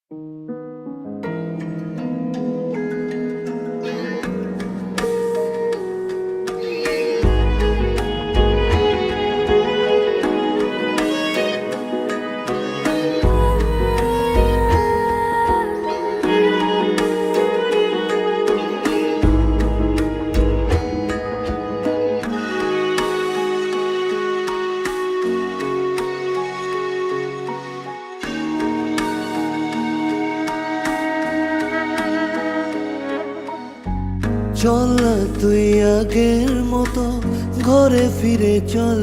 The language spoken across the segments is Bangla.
চল না তুই আগের মতো ঘরে ফিরে চল,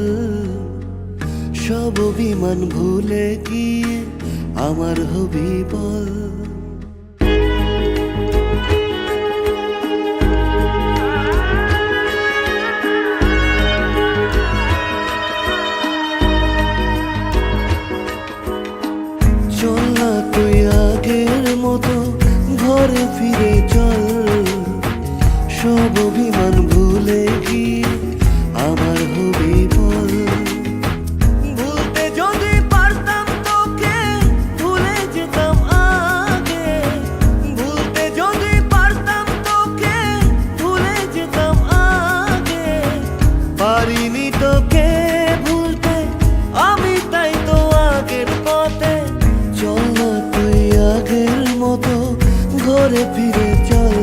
সব অভিমান ভুলে গিয়ে আমার হবি বল। চল না তুই আগের মতো ঘরে ফিরে চল, সব অভিমান ভুলে গিয়ে আমার হবি বল। ভুলতে যদি পারতাম তোকে ভুলে যেতাম আগে, ভুলতে যদি পারতাম তোকে ভুলে যেতাম আগে। পারিনি তোকে ভুলতে আমি, তাই তো আগের পথে। চল না তুই আগের মতো ঘরে ফিরে চল,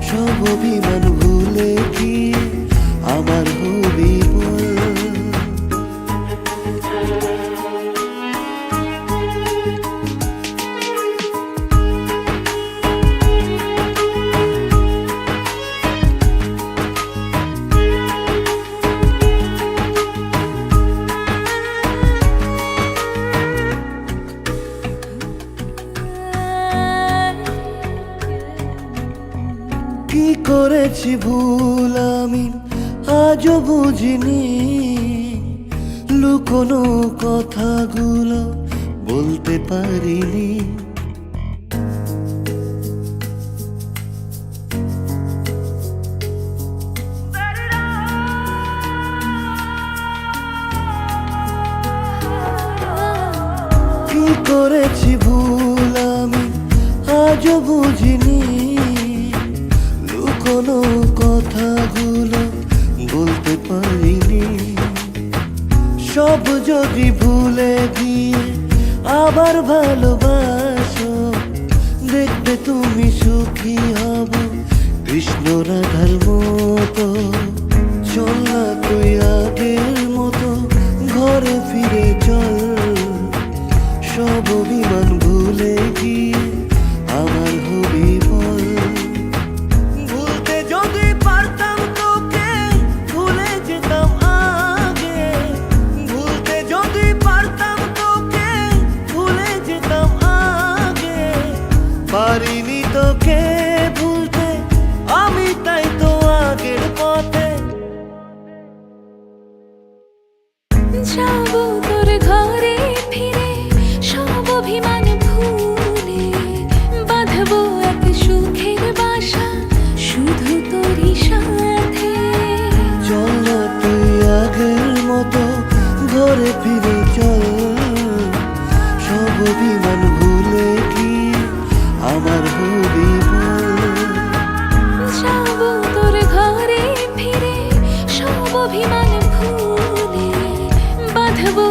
সব অভিমান ভুলে গিয়ে আমার হবি বল। কি করেছি ভুল আমি আজও বুঝিনি, লুকোনো কথাগুলো বলতে পারিনি। কি করেছি ভুল আমি আজও বুঝিনি, কোনো কথাগুলো বলতে পারিনি। সব যদি ভুলে গিয়ে আবার ভালোবাসো, দেখবে তুমি সুখী হব কৃষ্ণ রাধার মতো। চল না তুই আগের মতো ঘরে ফিরে চল, সব অভিমান ভুলে গিয়ে আমার হবি বল। পারিনি তোকে ভুলতে আমি, তাই তো আগের পথে। যাবো তোর ঘরে ফিরে সব অভিমান ভুলে, বাঁধবো এক সুখের বাসা শুধু তোরই সাথে। চল না তুই আগের মতো ঘরে ফিরে চল, সব অভিমান ভুলে গিয়ে আমার হবি বল। যাবো তোর ঘরে ফিরে সব অভিমান ভুলে, বাঁধবো